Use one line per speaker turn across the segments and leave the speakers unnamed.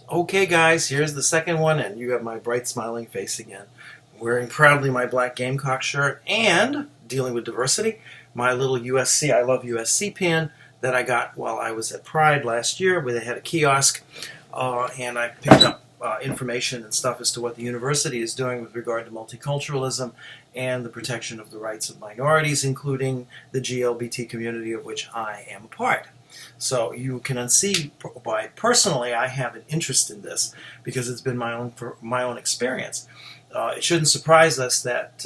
Okay, guys, here's the second one, and you have my bright smiling face again. Wearing proudly my black Gamecock shirt and dealing with diversity, my little USC, I love USC pin that I got while I was at Pride last year, where they had a kiosk, and I picked up information and stuff as to what the university is doing with regard to multiculturalism and the protection of the rights of minorities, including the GLBT community of which I am a part. So you can see why personally I have an interest in this because it's been my own experience. It shouldn't surprise us that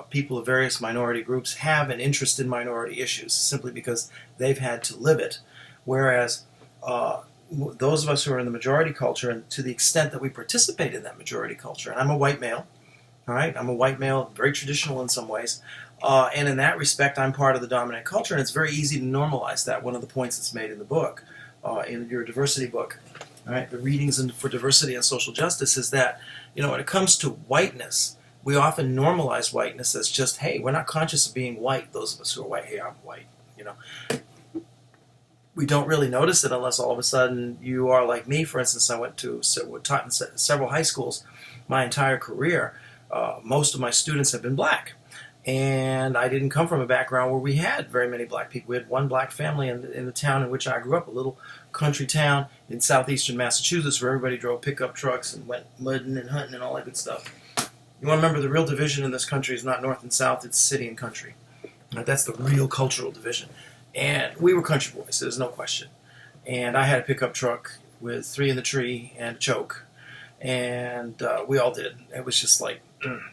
people of various minority groups have an interest in minority issues simply because they've had to live it, whereas those of us who are in the majority culture, and to the extent that we participate in that majority culture, and I'm a white male, all right, I'm a white male, very traditional in some ways, and in that respect, I'm part of the dominant culture, and it's very easy to normalize that. One of the points that's made in the book, in your diversity book, all right, the readings for diversity and social justice, is that, when it comes to whiteness, we often normalize whiteness as just, hey, we're not conscious of being white, those of us who are white. Hey, I'm white, We don't really notice it unless all of a sudden you are like me. For instance, I taught in several high schools my entire career. Most of my students have been black. And I didn't come from a background where we had very many black people. We had one black family in the town in which I grew up, a little country town in southeastern Massachusetts where everybody drove pickup trucks and went mudding and hunting and all that good stuff. You want to remember, the real division in this country is not north and south, it's city and country. That's the real cultural division. And we were country boys, there's no question. And I had a pickup truck with 3 in the tree and a choke. And we all did. It was just like,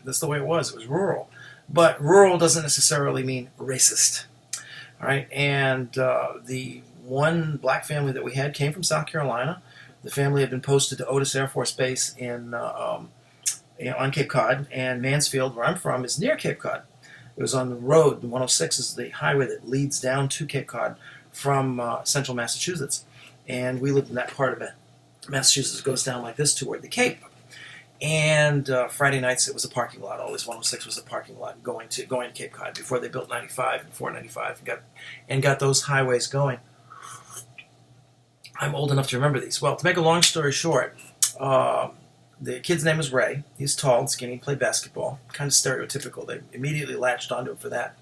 that's the way it was. It was rural. But rural doesn't necessarily mean racist, all right? And the one black family that we had came from South Carolina. The family had been posted to Otis Air Force Base on Cape Cod, and Mansfield, where I'm from, is near Cape Cod. It was on the road. The 106 is the highway that leads down to Cape Cod from central Massachusetts, and we lived in that part of it. Massachusetts goes down like this toward the Cape. And Friday nights it was a parking lot. Always 106 was a parking lot going to Cape Cod before they built 95 and 495 and got those highways going. I'm old enough to remember these. Well, to make a long story short, the kid's name was Ray. He's tall and skinny, played basketball, kind of stereotypical. They immediately latched onto him for that.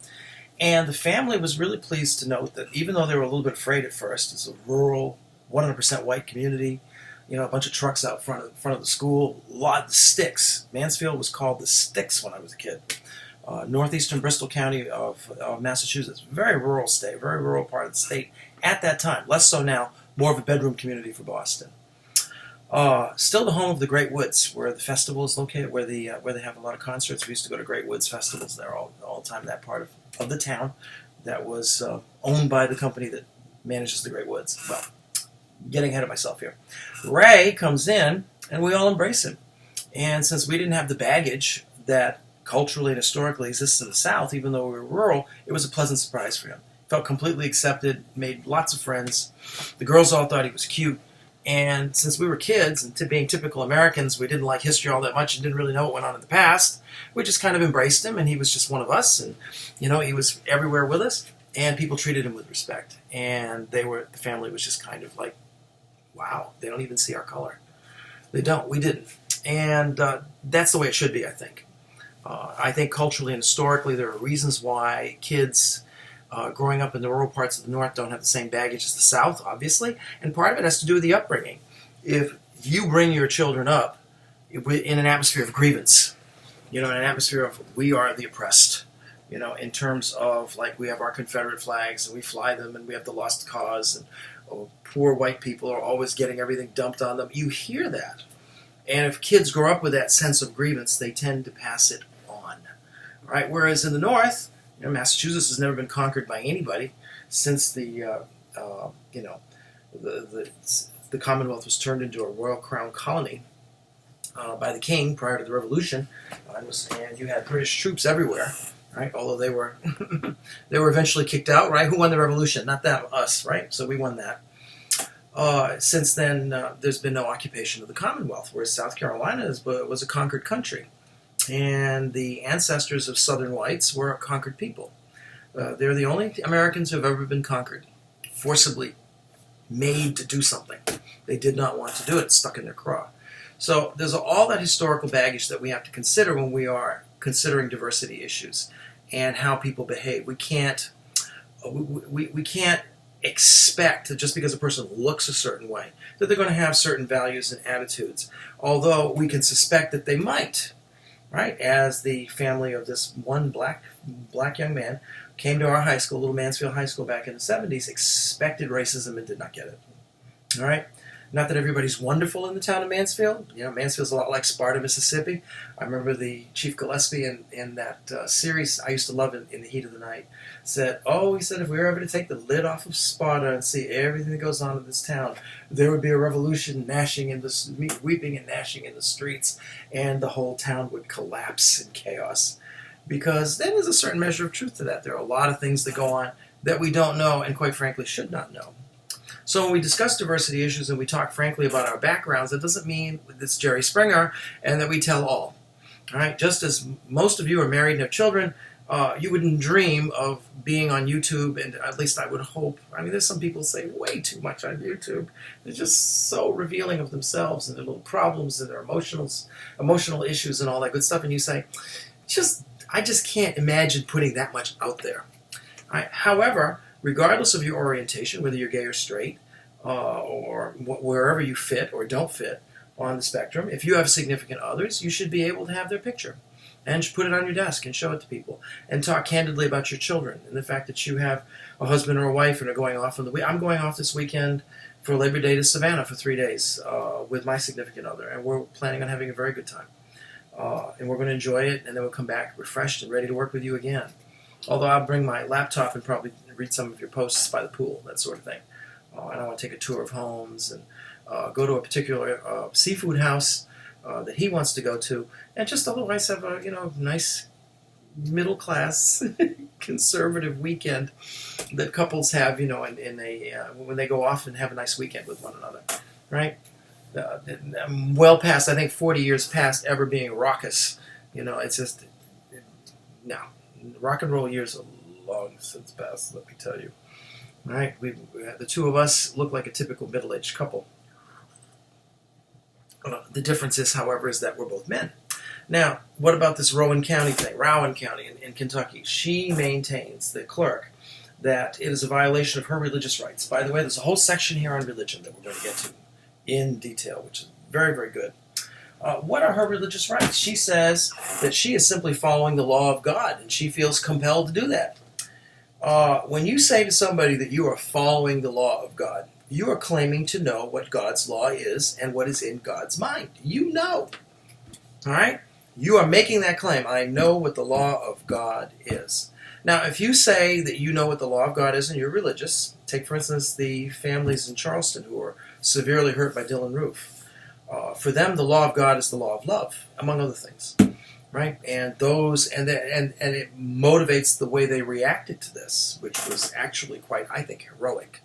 And the family was really pleased to note that even though they were a little bit afraid at first, it's a rural, 100% white community. A bunch of trucks out front of the school, a lot of sticks. Mansfield was called the Sticks when I was a kid. Northeastern Bristol County of Massachusetts, very rural state, very rural part of the state at that time. Less so now, more of a bedroom community for Boston. Still the home of the Great Woods, where the festival is located, where they have a lot of concerts. We used to go to Great Woods festivals there all the time. That part of the town that was owned by the company that manages the Great Woods. Well, getting ahead of myself here. Ray comes in, and we all embrace him. And since we didn't have the baggage that culturally and historically exists in the South, even though we were rural, it was a pleasant surprise for him. Felt completely accepted, made lots of friends. The girls all thought he was cute. And since we were kids, and being typical Americans, we didn't like history all that much and didn't really know what went on in the past. We just kind of embraced him, and he was just one of us. And, he was everywhere with us. And people treated him with respect. And the family was just kind of like, wow, they don't even see our color. They don't. We didn't. And that's the way it should be, I think. I think culturally and historically there are reasons why kids growing up in the rural parts of the North don't have the same baggage as the South, obviously. And part of it has to do with the upbringing. If you bring your children up in an atmosphere of grievance, in an atmosphere of we are the oppressed, in terms of like we have our Confederate flags and we fly them and we have the lost cause and poor white people are always getting everything dumped on them. You hear that. And if kids grow up with that sense of grievance, they tend to pass it on. Right? Whereas in the North, Massachusetts has never been conquered by anybody since the Commonwealth was turned into a royal crown colony by the king prior to the Revolution. And you had British troops everywhere. Right? Although they were they were eventually kicked out, right? Who won the revolution? Not them, us, right? So we won that. Since then, there's been no occupation of the Commonwealth, whereas South Carolina was a conquered country. And the ancestors of Southern whites were a conquered people. They're the only Americans who have ever been conquered, forcibly made to do something. They did not want to do it, stuck in their craw. So there's all that historical baggage that we have to consider when we are considering diversity issues and how people behave. We can't expect that just because a person looks a certain way that they're going to have certain values and attitudes, although we can suspect that they might, right? As the family of this one black young man came to our high school, Little Mansfield High School, back in the 70s, expected racism and did not get it. All right? Not that everybody's wonderful in the town of Mansfield. You know, Mansfield's a lot like Sparta, Mississippi. I remember the Chief Gillespie in that series I used to love in The Heat of the Night said, he said, if we were ever to take the lid off of Sparta and see everything that goes on in this town, there would be a revolution, weeping and gnashing in the streets, and the whole town would collapse in chaos. Because then there's a certain measure of truth to that. There are a lot of things that go on that we don't know and, quite frankly, should not know. So when we discuss diversity issues and we talk frankly about our backgrounds, it doesn't mean it's Jerry Springer and that we tell all. All right? Just as most of you are married and have children, you wouldn't dream of being on YouTube, and at least I would hope. I mean, there's some people say way too much on YouTube. They're just so revealing of themselves and their little problems and their emotional issues and all that good stuff, and you say, I just can't imagine putting that much out there. All right? However, regardless of your orientation, whether you're gay or straight, or wherever you fit or don't fit on the spectrum, if you have significant others, you should be able to have their picture and put it on your desk and show it to people and talk candidly about your children and the fact that you have a husband or a wife and are going off I'm going off this weekend for Labor Day to Savannah for 3 days with my significant other, and we're planning on having a very good time. And we're going to enjoy it, and then we'll come back refreshed and ready to work with you again. Although I'll bring my laptop and probably read some of your posts by the pool, that sort of thing. And I want to take a tour of homes and go to a particular seafood house that he wants to go to, and just otherwise have a nice middle-class conservative weekend that couples have, when they go off and have a nice weekend with one another, right? Well past, I think 40 years past ever being raucous. It's just, no. Rock and roll years are long since past, let me tell you. All right, the two of us look like a typical middle-aged couple. The difference is, however, is that we're both men. Now, what about this Rowan County thing? Rowan County in Kentucky. She maintains, the clerk, that it is a violation of her religious rights. By the way, there's a whole section here on religion that we're going to get to in detail, which is very, very good. What are her religious rights? She says that she is simply following the law of God, and she feels compelled to do that. When you say to somebody that you are following the law of God, you are claiming to know what God's law is and what is in God's mind. You know. All right? You are making that claim. I know what the law of God is. Now, if you say that you know what the law of God is and you're religious, take, for instance, the families in Charleston who were severely hurt by Dylan Roof. For them, the law of God is the law of love, among other things, right? And it motivates the way they reacted to this, which was actually quite, I think, heroic.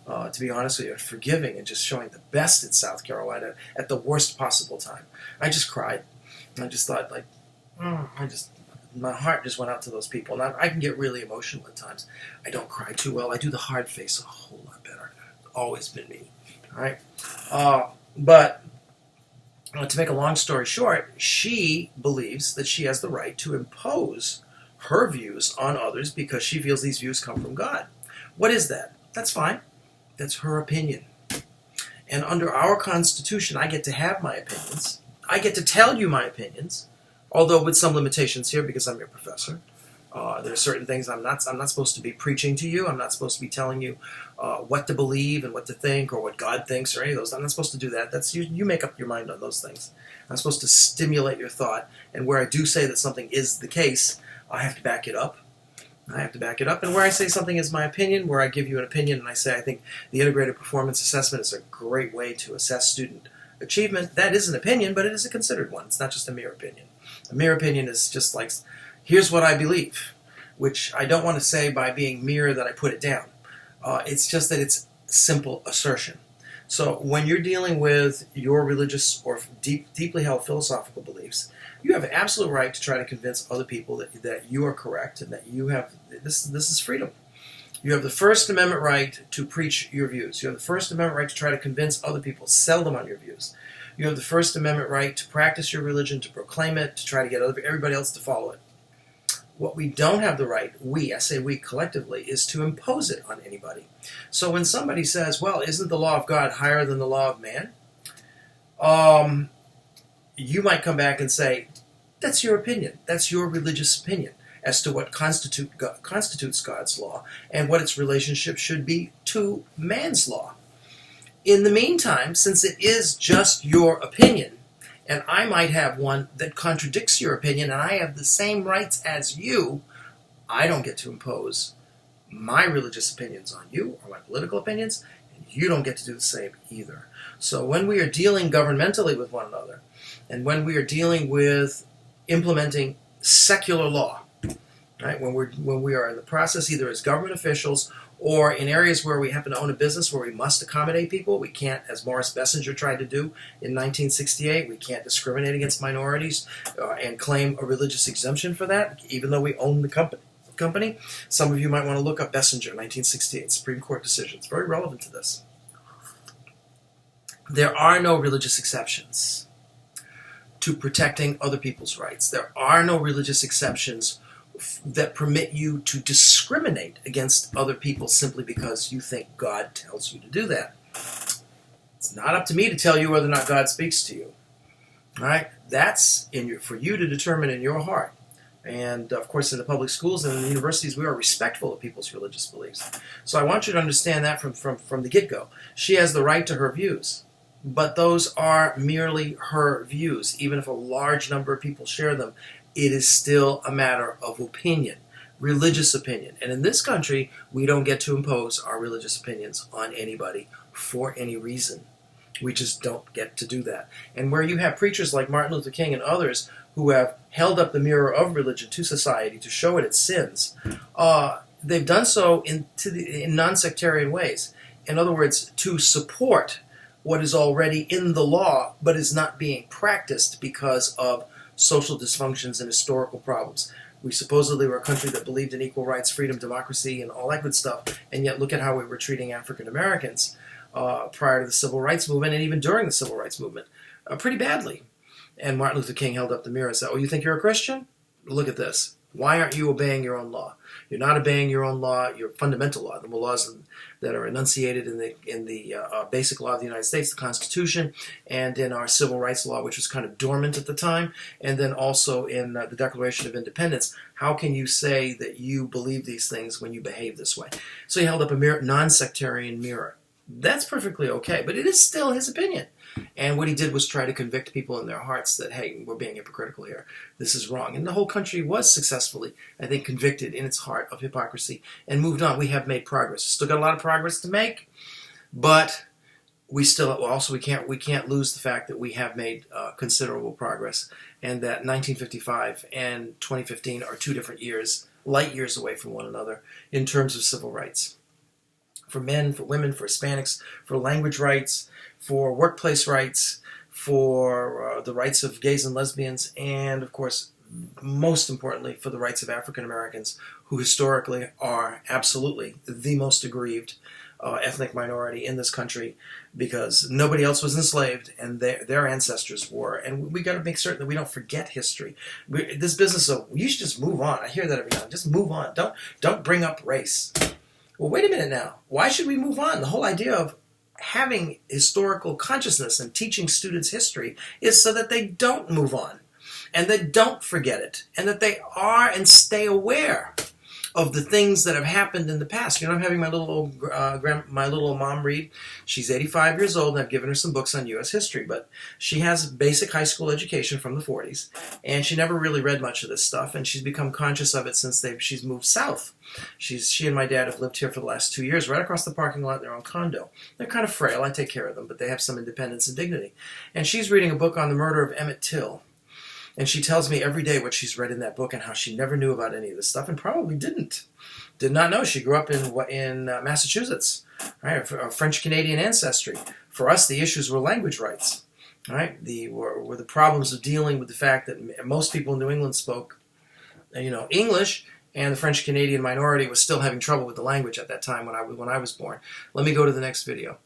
To be honest with you, forgiving and just showing the best in South Carolina at the worst possible time. I just cried. I just thought, my heart just went out to those people. And I can get really emotional at times. I don't cry too well. I do the hard face a whole lot better. It's always been me. All right? But to make a long story short, she believes that she has the right to impose her views on others because she feels these views come from God. What is that? That's fine. That's her opinion. And under our Constitution, I get to have my opinions. I get to tell you my opinions, although with some limitations here because I'm your professor. There are certain things I'm not supposed to be preaching to you. I'm not supposed to be telling you what to believe and what to think or what God thinks or any of those. I'm not supposed to do that. That's you make up your mind on those things. I'm supposed to stimulate your thought. And where I do say that something is the case, I have to back it up. And where I say something is my opinion, where I give you an opinion and I say I think the integrated performance assessment is a great way to assess student achievement, that is an opinion, but it is a considered one. It's not just a mere opinion. A mere opinion is just like, here's what I believe, which I don't want to say by being mere that I put it down. It's just that it's simple assertion. So when you're dealing with your religious or deeply held philosophical beliefs, you have an absolute right to try to convince other people that you are correct and that you have this is freedom. You have the First Amendment right to preach your views. You have the First Amendment right to try to convince other people, sell them on your views. You have the First Amendment right to practice your religion, to proclaim it, to try to get everybody else to follow it. What we don't have the right, I say we collectively, is to impose it on anybody. So when somebody says, well, isn't the law of God higher than the law of man? You might come back and say, that's your opinion. That's your religious opinion as to what constitutes God's law and what its relationship should be to man's law. In the meantime, since it is just your opinion, and I might have one that contradicts your opinion, and I have the same rights as you, I don't get to impose my religious opinions on you or my political opinions, and you don't get to do the same either. So when we are dealing governmentally with one another, and when we are dealing with implementing secular law, right? When we are in the process, either as government officials or in areas where we happen to own a business where we must accommodate people, we can't, as Morris Bessinger tried to do in 1968, we can't discriminate against minorities and claim a religious exemption for that, even though we own the company. Some of you might want to look up Bessinger, 1968, Supreme Court decision. It's very relevant to this. There are no religious exceptions to protecting other people's rights. There are no religious exceptions that permit you to discriminate against other people simply because you think God tells you to do that. It's not up to me to tell you whether or not God speaks to you. All right? That's for you to determine in your heart. And, of course, in the public schools and in the universities, we are respectful of people's religious beliefs. So I want you to understand that from the get-go. She has the right to her views. But those are merely her views. Even if a large number of people share them, it is still a matter of opinion, religious opinion. And in this country, we don't get to impose our religious opinions on anybody for any reason. We just don't get to do that. And where you have preachers like Martin Luther King and others who have held up the mirror of religion to society to show it its sins, they've done so in non-sectarian ways. In other words, to support what is already in the law but is not being practiced because of social dysfunctions and historical problems. We supposedly were a country that believed in equal rights, freedom, democracy, and all that good stuff, and yet look at how we were treating African Americans prior to the Civil Rights Movement and even during the Civil Rights Movement, pretty badly. And Martin Luther King held up the mirror and said, oh, you think you're a Christian? Look at this. Why aren't you obeying your own law? You're not obeying your own law, your fundamental law, the laws that are enunciated in the basic law of the United States, the Constitution, and in our civil rights law, which was kind of dormant at the time, and then also in the Declaration of Independence. How can you say that you believe these things when you behave this way? So he held up a non-sectarian mirror. That's perfectly okay, but it is still his opinion. And what he did was try to convict people in their hearts that, hey, we're being hypocritical here. This is wrong. And the whole country was successfully, I think, convicted in its heart of hypocrisy and moved on. We have made progress. Still got a lot of progress to make, but we can't lose the fact that we have made considerable progress, and that 1955 and 2015 are two different years, light years away from one another in terms of civil rights. For men, for women, for Hispanics, for language rights, for workplace rights, for the rights of gays and lesbians, and, of course, most importantly, for the rights of African Americans, who historically are absolutely the most aggrieved ethnic minority in this country, because nobody else was enslaved and their ancestors were. And we got to make certain that we don't forget history. This business of, you should just move on. I hear that every now and then. Just move on. Don't bring up race. Well, wait a minute now. Why should we move on? The whole idea of having historical consciousness and teaching students history is so that they don't move on and they don't forget it and that they are and stay aware of the things that have happened in the past. You know, I'm having my little old mom read. She's 85 years old, and I've given her some books on U.S. history, but she has basic high school education from the 40s, and she never really read much of this stuff, and she's become conscious of it since she's moved south. She and my dad have lived here for the last 2 years, right across the parking lot in their own condo. They're kind of frail. I take care of them, but they have some independence and dignity. And she's reading a book on the murder of Emmett Till. And she tells me every day what she's read in that book and how she never knew about any of this stuff and probably did not know. She grew up in Massachusetts, right? Of French-Canadian ancestry. For us, the issues were language rights, right? Were the problems of dealing with the fact that most people in New England spoke, English, and the French Canadian minority was still having trouble with the language at that time when I was born. Let me go to the next video.